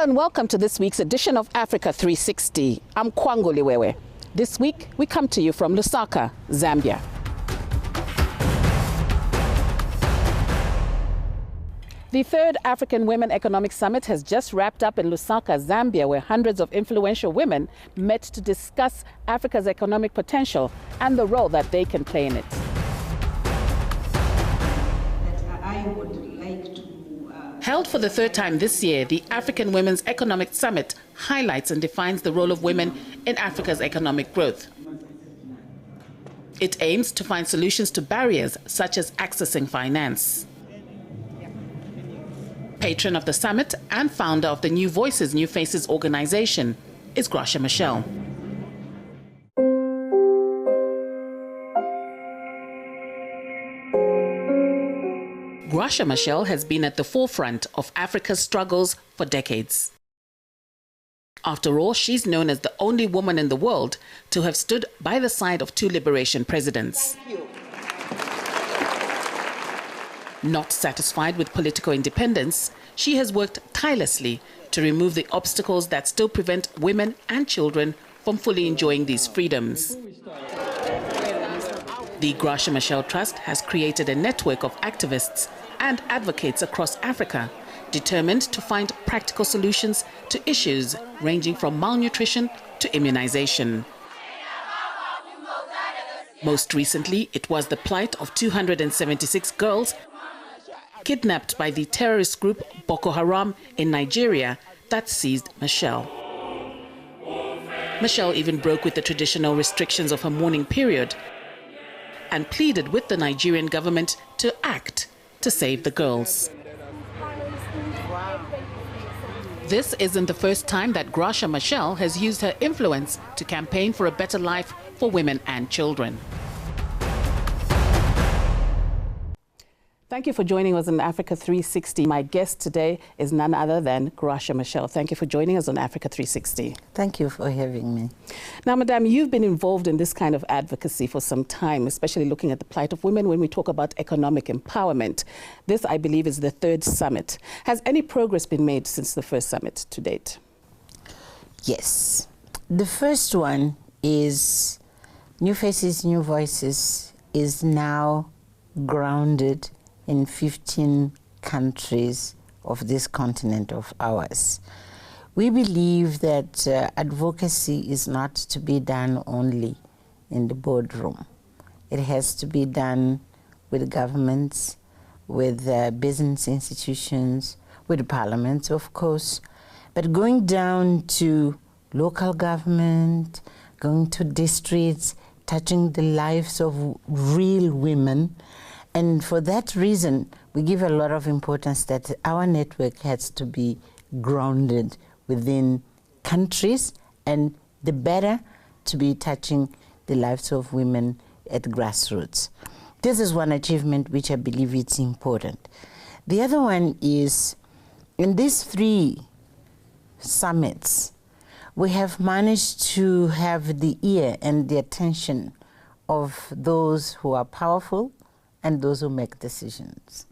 and welcome to this week's edition of Africa 360. I'm Kwangu Liwewe. This week, we come to you from Lusaka, Zambia. The third African Women Economic Summit has just wrapped up in Lusaka, Zambia, where hundreds of influential women met to discuss Africa's economic potential and the role that they can play in it. Held for the third time this year, the African Women's Economic Summit highlights and defines the role of women in Africa's economic growth. It aims to find solutions to barriers such as accessing finance. Patron of the summit and founder of the New Voices, New Faces organization is Graca Machel. Graca Machel has been at the forefront of Africa's struggles for decades. After all, she's known as the only woman in the world to have stood by the side of two liberation presidents. Not satisfied with political independence, she has worked tirelessly to remove the obstacles that still prevent women and children from fully enjoying these freedoms. The Graca Machel Trust has created a network of activists and advocates across Africa, determined to find practical solutions to issues ranging from malnutrition to immunization. Most recently, it was the plight of 276 girls kidnapped by the terrorist group Boko Haram in Nigeria that seized Machel. Machel even broke with the traditional restrictions of her mourning period and pleaded with the Nigerian government to act to save the girls. This isn't the first time that Graca Machel has used her influence to campaign for a better life for women and children. Thank you for joining us on Africa 360. My guest today is none other than Graca Machel. Thank you for joining us on Africa 360. Thank you for having me. Now, Madame, you've been involved in this kind of advocacy for some time, especially looking at the plight of women when we talk about economic empowerment. This, I believe, is the third summit. Has any progress been made since the first summit to date? Yes. The first one is New Faces, New Voices is now grounded in 15 countries of this continent of ours. We believe that advocacy is not to be done only in the boardroom. It has to be done with governments, with business institutions, with parliaments, of course, but going down to local government, going to districts, touching the lives of real women. And for that reason, we give a lot of importance that our network has to be grounded within countries, and the better to be touching the lives of women at grassroots. This is one achievement which I believe it's important. The other one is, in these three summits, we have managed to have the ear and the attention of those who are powerful and those who make decisions.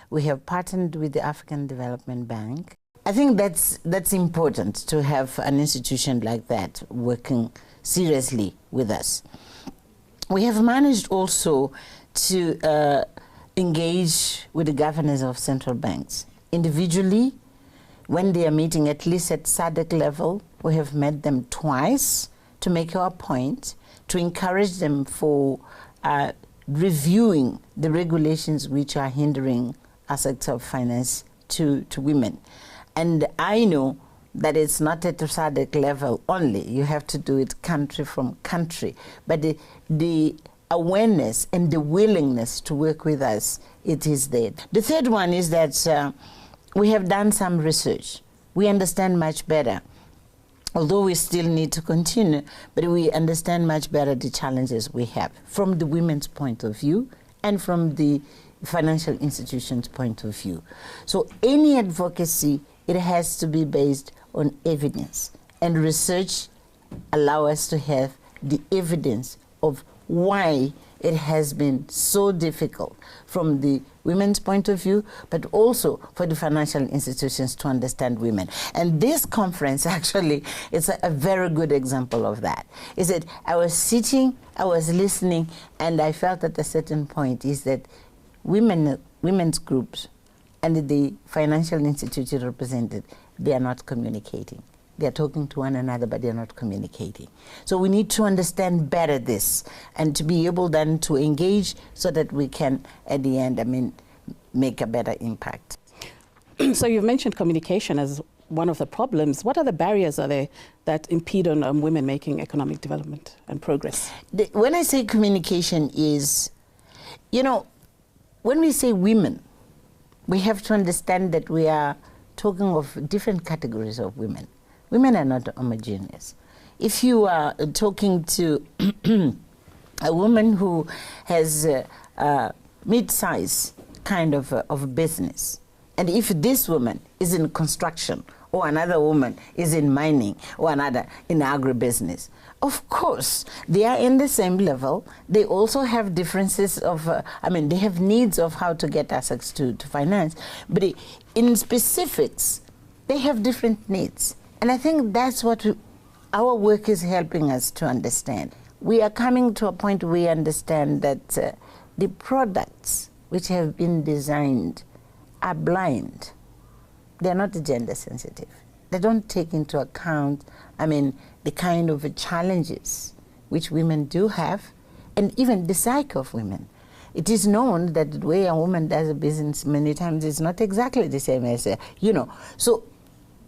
We have partnered with the African Development Bank. I think that's important to have an institution like that working seriously with us. We have managed also to engage with the governors of central banks. Individually, when they are meeting, at least at SADC level, we have met them twice to make our point, to encourage them for reviewing the regulations which are hindering aspects of finance to women. And I know that it's not at the SADC level only. You have to do it country from country. But the awareness and the willingness to work with us, it is there. The third one is that we have done some research. We understand much better, although we still need to continue, but we understand much better the challenges we have from the women's point of view and from the financial institutions' point of view. So any advocacy, it has to be based on evidence, and research allow us to have the evidence of why it has been so difficult from the women's point of view, but also for the financial institutions to understand women. And this conference actually is a very good example of that. Is that I was sitting, I was listening, and I felt at a certain point is that women's groups and the financial institutions represented, they are not communicating. They're talking to one another, but they're not communicating. So we need to understand better this and to be able then to engage so that we can, at the end, make a better impact. So you've mentioned communication as one of the problems. What other barriers are there that impede on women making economic development and progress? When I say communication is, when we say women, we have to understand that we are talking of different categories of women. Women are not homogeneous. If you are talking to a woman who has a mid-size kind of business, and if this woman is in construction, or another woman is in mining, or another in agribusiness, of course, they are in the same level. They also have differences of, they have needs of how to get access to finance. But in specifics, they have different needs. And I think that's what our work is helping us to understand. We are coming to a point where we understand that the products which have been designed are blind. They're not gender sensitive. They don't take into account, the kind of challenges which women do have, and even the psyche of women. It is known that the way a woman does a business many times is not exactly the same as, So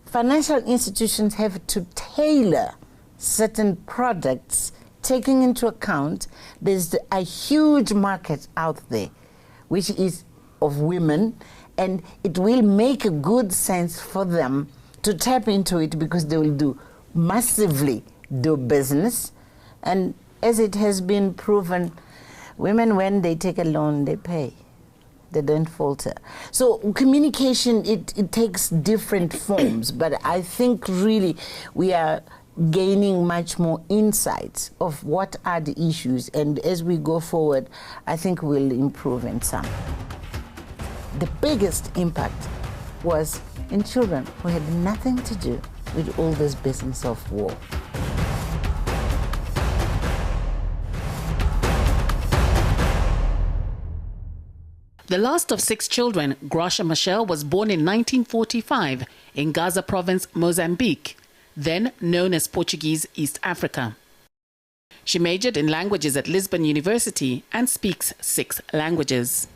financial institutions have to tailor certain products, taking into account there's a huge market out there, which is of women, and it will make a good sense for them to tap into it because they will massively do business. And as it has been proven, women, when they take a loan, they pay. They don't falter. So communication, it takes different forms, but I think really we are gaining much more insights of what are the issues, and as we go forward, I think we'll improve in some. The biggest impact was in children who had nothing to do with all this business of war. The last of 6 children, Graca Machel was born in 1945 in Gaza province, Mozambique, then known as Portuguese East Africa. She majored in languages at Lisbon University and speaks 6 languages.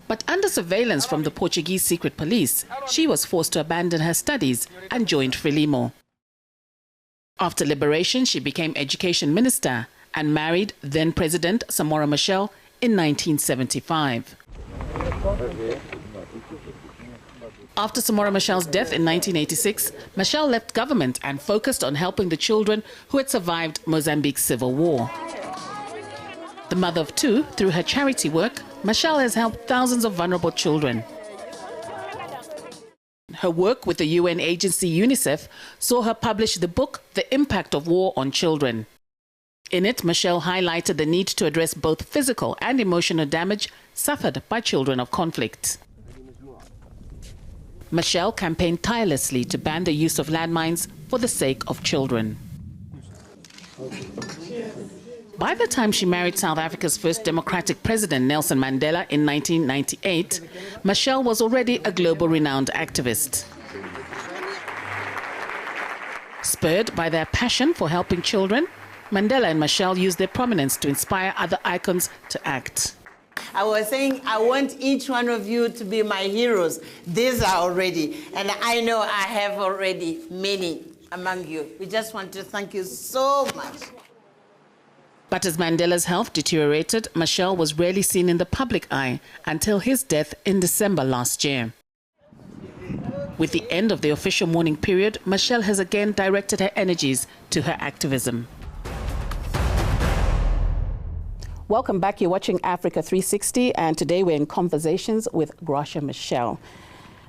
But under surveillance from the Portuguese secret police, she was forced to abandon her studies and joined Frelimo. After liberation, she became education minister and married then President Samora Machel in 1975. After Samora Machel's death in 1986, Machel left government and focused on helping the children who had survived Mozambique's civil war. The mother of 2, through her charity work, Machel has helped thousands of vulnerable children. Her work with the UN agency UNICEF saw her publish the book The Impact of War on Children. In it, Machel highlighted the need to address both physical and emotional damage suffered by children of conflict. Machel campaigned tirelessly to ban the use of landmines for the sake of children. By the time she married South Africa's first democratic president, Nelson Mandela, in 1998, Machel was already a global renowned activist. Spurred by their passion for helping children, Mandela and Machel used their prominence to inspire other icons to act. I was saying, I want each one of you to be my heroes. These are already, and I know I have already many among you. We just want to thank you so much. But as Mandela's health deteriorated, Machel was rarely seen in the public eye until his death in December last year. With the end of the official mourning period, Machel has again directed her energies to her activism. Welcome back. You're watching Africa 360, and today we're in conversations with Graca Machel.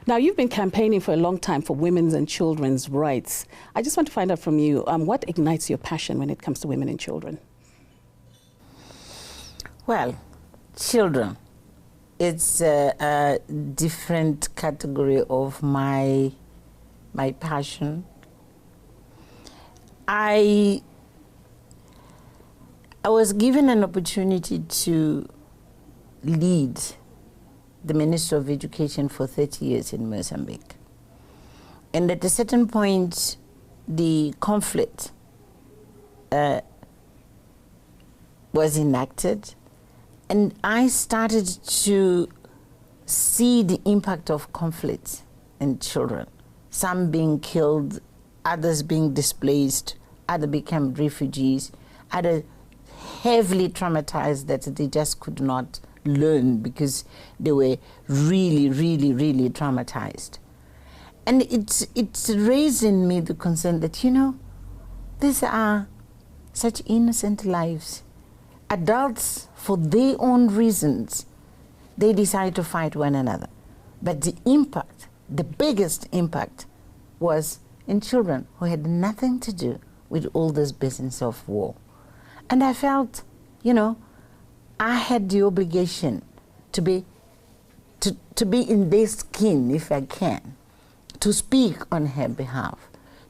Now, you've been campaigning for a long time for women's and children's rights. I just want to find out from you, what ignites your passion when it comes to women and children? Well, children. It's a different category of my passion. I was given an opportunity to lead the Minister of Education for 30 years in Mozambique. And at a certain point, the conflict was enacted, and I started to see the impact of conflict in children. Some being killed, others being displaced, others became refugees, others heavily traumatized that they just could not learn because they were really, really, really traumatized. And it's raised in me the concern that, you know, these are such innocent lives. Adults, for their own reasons, they decide to fight one another. But the impact, the biggest impact, was in children who had nothing to do with all this business of war. And I felt, you know, I had the obligation to be in their skin, if I can, to speak on her behalf,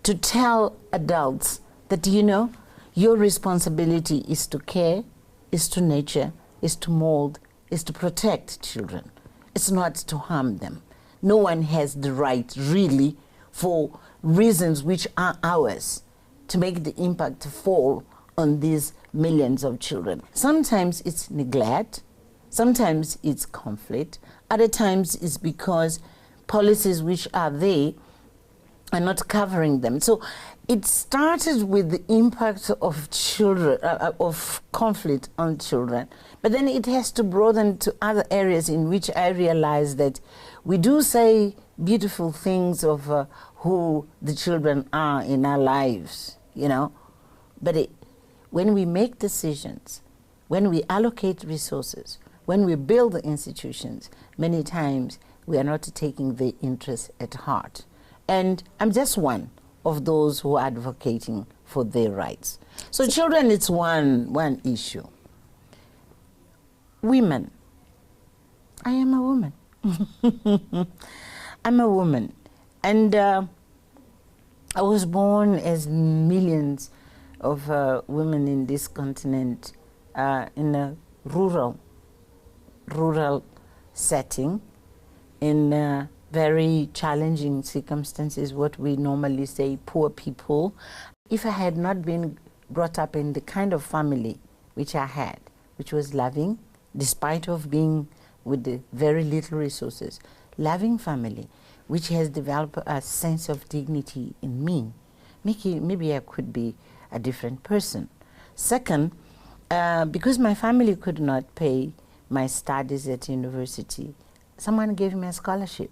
to tell adults that, you know, your responsibility is to care, is to nurture, is to mold, is to protect children. It's not to harm them. No one has the right, really, for reasons which are ours, to make the impact fall on these millions of children. Sometimes it's neglect, sometimes it's conflict, other times it's because policies which are there are not covering them. So it started with the impact of children, of conflict on children, but then it has to broaden to other areas in which I realize that we do say beautiful things of who the children are in our lives, you know, but when we make decisions, when we allocate resources, when we build the institutions, many times we are not taking their interests at heart. And I'm just one of those who are advocating for their rights. So children, it's one issue. Women. I am a woman. I'm a woman. And I was born as millions of women in this continent in a rural setting, in very challenging circumstances, what we normally say poor people. If I had not been brought up in the kind of family which I had, which was loving, despite of being with the very little resources, loving family, which has developed a sense of dignity in me, maybe I could be a different person. Second, because my family could not pay my studies at university, someone gave me a scholarship,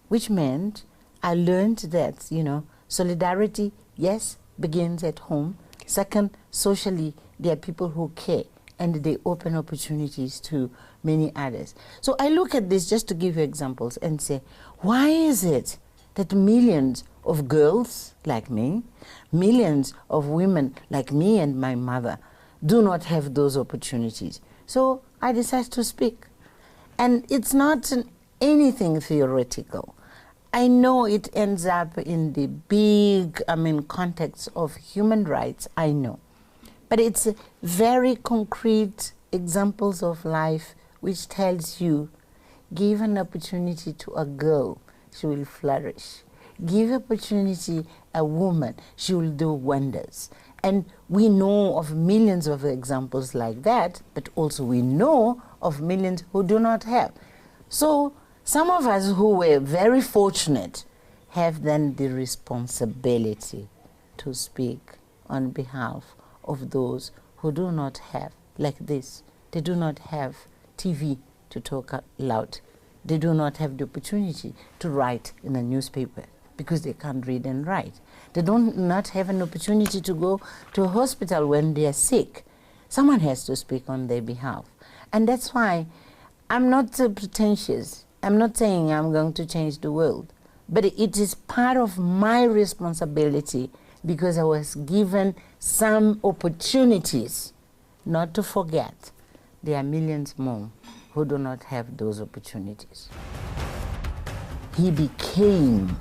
which meant I learned that, you know, solidarity, yes, begins at home. Second, socially, there are people who care and they open opportunities to many others. So I look at this just to give you examples and say, why is it that millions of girls like me, millions of women like me and my mother do not have those opportunities? So I decided to speak. And it's not anything theoretical. I know it ends up in the big, context of human rights, I know. But it's very concrete examples of life which tells you, give an opportunity to a girl, she will flourish. Give opportunity a woman, she will do wonders. And we know of millions of examples like that, but also we know of millions who do not have. So some of us who were very fortunate have then the responsibility to speak on behalf of those who do not have, like this. They do not have TV to talk loud. They do not have the opportunity to write in a newspaper because they can't read and write. They not have an opportunity to go to a hospital when they are sick. Someone has to speak on their behalf. And that's why I'm not pretentious. I'm not saying I'm going to change the world, but it is part of my responsibility because I was given some opportunities, not to forget, there are millions more who do not have those opportunities. He became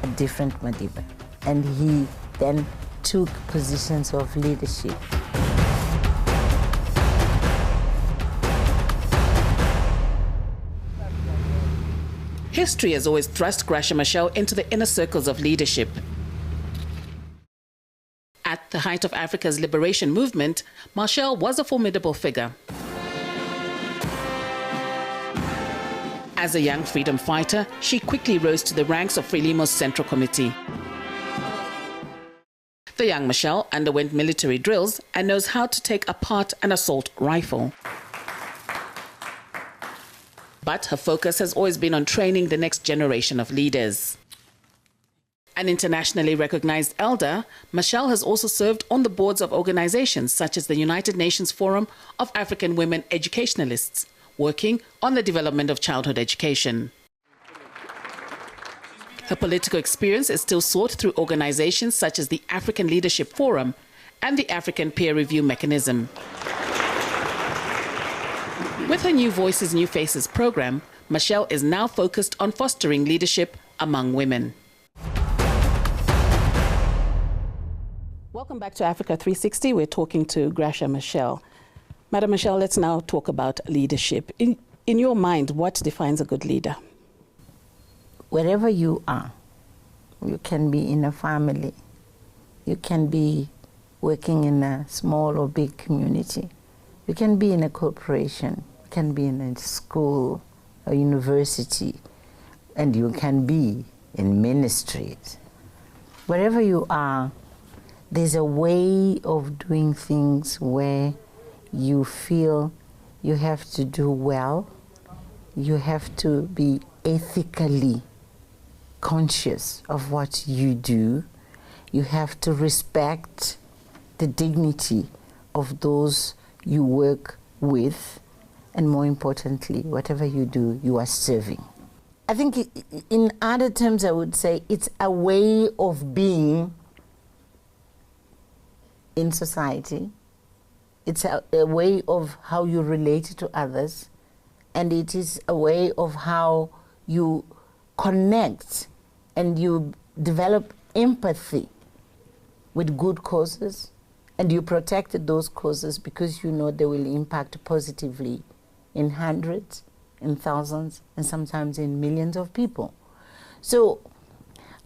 a different Madiba, and he then took positions of leadership. History has always thrust Graca Machel into the inner circles of leadership. At the height of Africa's liberation movement, Machel was a formidable figure. As a young freedom fighter, she quickly rose to the ranks of Frelimo's Central Committee. The young Machel underwent military drills and knows how to take apart an assault rifle. But her focus has always been on training the next generation of leaders. An internationally recognized elder, Machel has also served on the boards of organizations such as the United Nations Forum of African Women Educationalists, working on the development of childhood education. Her political experience is still sought through organizations such as the African Leadership Forum and the African Peer Review Mechanism. With her New Voices, New Faces program, Machel is now focused on fostering leadership among women. Welcome back to Africa 360. We're talking to Graca Machel. Madam Machel, let's now talk about leadership. In your mind, what defines a good leader? Wherever you are, you can be in a family, you can be working in a small or big community, you can be in a corporation, you can be in a school, a university, and you can be in ministries. Wherever you are, there's a way of doing things where you feel you have to do well, you have to be ethically conscious of what you do, you have to respect the dignity of those you work with, and more importantly, whatever you do, you are serving. I think in other terms I would say it's a way of being in society. It's a way of how you relate to others, and it is a way of how you connect and you develop empathy with good causes, and you protect those causes because you know they will impact positively in hundreds, in thousands, and sometimes in millions of people. So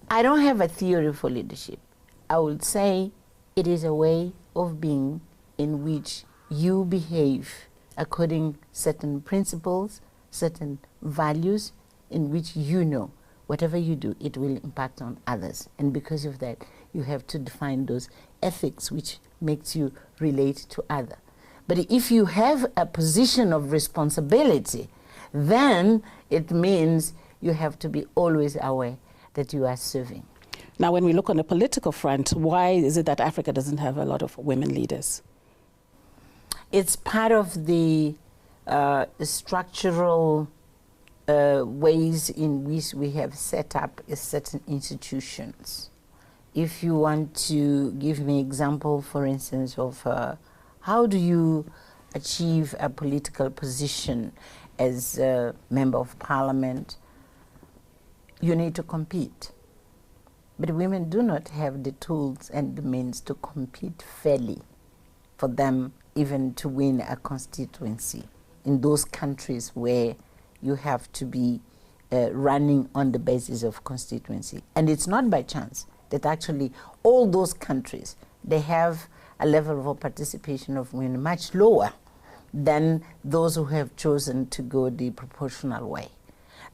I don't have a theory for leadership. I would say it is a way of being in which you behave according to certain principles, certain values, in which you know whatever you do, it will impact on others. And because of that, you have to define those ethics which makes you relate to others. But if you have a position of responsibility, then it means you have to be always aware that you are serving. Now, when we look on the political front, why is it that Africa doesn't have a lot of women leaders? It's part of the structural ways in which we have set up certain institutions. If you want to give me an example, for instance, of how do you achieve a political position as a member of parliament, you need to compete. But women do not have the tools and the means to compete fairly for them even to win a constituency in those countries where you have to be running on the basis of constituency. And it's not by chance that actually all those countries, they have a level of participation of women much lower than those who have chosen to go the proportional way.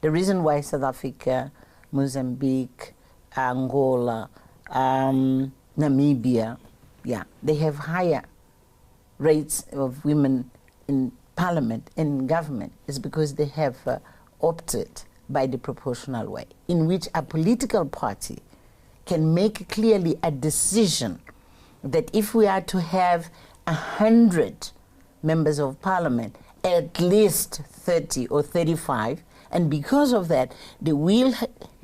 The reason why South Africa, Mozambique, Angola, Namibia, they have higher rates of women in parliament and in government is because they have opted by the proportional way, in which a political party can make clearly a decision that if we are to have 100 members of parliament, at least 30 or 35, and because of that, they will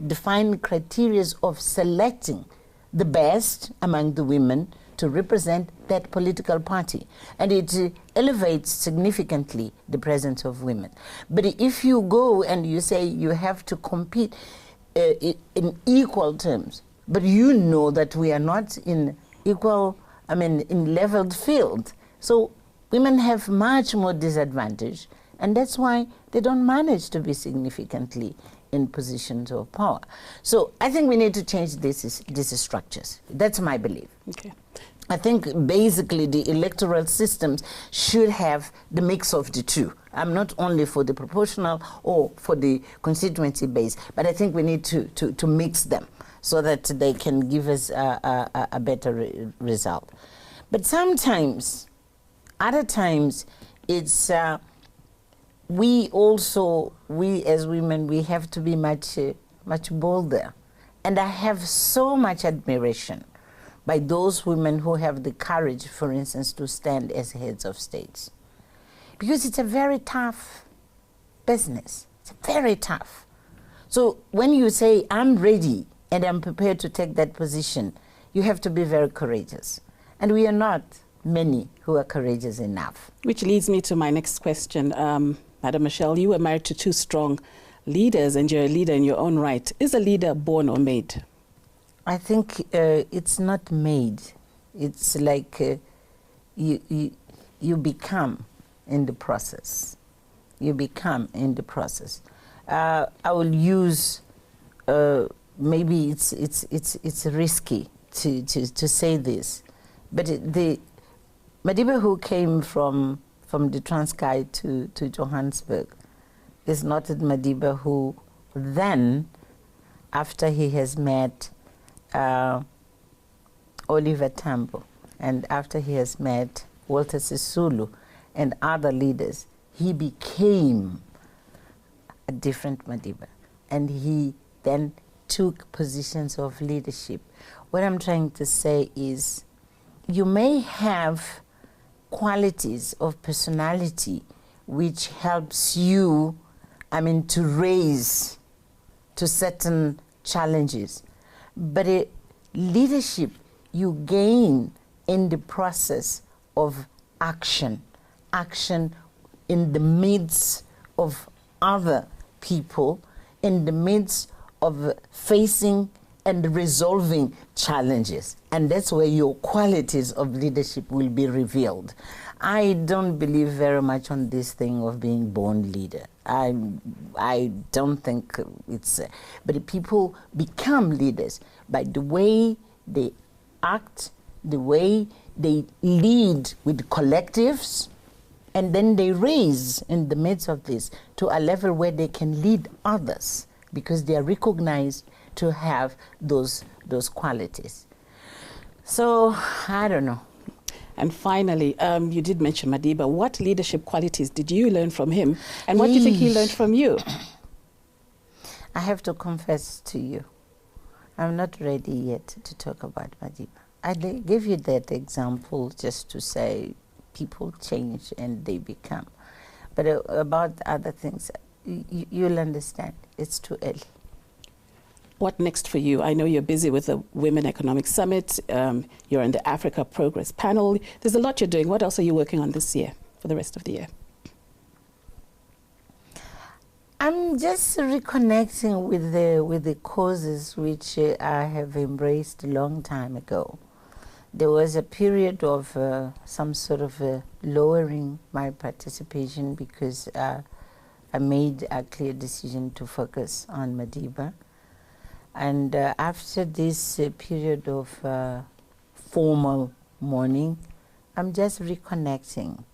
define criteria of selecting the best among the women to represent that political party. And it elevates significantly the presence of women. But if you go and you say you have to compete in equal terms, but you know that we are not in equal, in leveled field. So women have much more disadvantage, and that's why they don't manage to be significantly in positions of power. So I think we need to change these structures. That's my belief. Okay. I think basically the electoral systems should have the mix of the two. I'm not only for the proportional or for the constituency base, but I think we need to mix them so that they can give us a better result. But sometimes, other times, it's we as women, we have to be much bolder. And I have so much admiration by those women who have the courage, for instance, to stand as heads of states. Because it's a very tough business. It's very tough. So when you say, I'm ready and I'm prepared to take that position, you have to be very courageous. And we are not many who are courageous enough. Which leads me to my next question. Madam Machel, you were married to two strong leaders and you're a leader in your own right. Is a leader born or made? I think it's not made. It's like you become in the process. You become in the process. I will use, maybe it's risky to say this, but the Madiba who came from the Transkei to Johannesburg is not the Madiba who then, after he has met Oliver Tambo, and after he has met Walter Sisulu and other leaders, he became a different Madiba. And he then took positions of leadership. What I'm trying to say is, you may have qualities of personality which helps you, to raise to certain challenges. But leadership you gain in the process of action in the midst of other people, in the midst of facing and resolving challenges. And that's where your qualities of leadership will be revealed. I don't believe very much on this thing of being born leader. I don't think it's... but people become leaders by the way they act, the way they lead with collectives, and then they raise in the midst of this to a level where they can lead others because they are recognized to have those qualities. So, I don't know. And finally, you did mention Madiba. What leadership qualities did you learn from him? And what do you think he learned from you? I have to confess to you, I'm not ready yet to talk about Madiba. I give you that example just to say people change and they become. But about other things, you'll understand. It's too early. What next for you? I know you're busy with the Women Economic Summit. You're in the Africa Progress Panel. There's a lot you're doing. What else are you working on this year, for the rest of the year? I'm just reconnecting with the causes which I have embraced a long time ago. There was a period of some sort of lowering my participation because I made a clear decision to focus on Madiba. And after this period of formal mourning, I'm just reconnecting.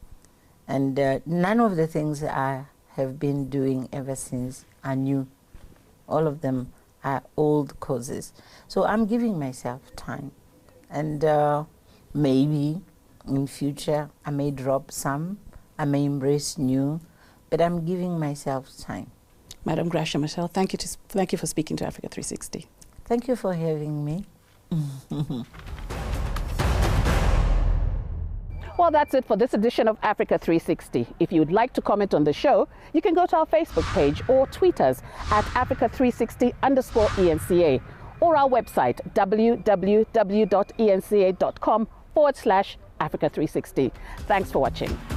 And none of the things I have been doing ever since are new. All of them are old causes. So I'm giving myself time. And maybe in future I may drop some, I may embrace new, but I'm giving myself time. Madam Graca Machel, thank you for speaking to Africa 360. Thank you for having me. Well, that's it for this edition of Africa 360. If you'd like to comment on the show, you can go to our Facebook page or tweet us at Africa360_ENCA or our website www.enca.com facebook.com/Africa360. Thanks for watching.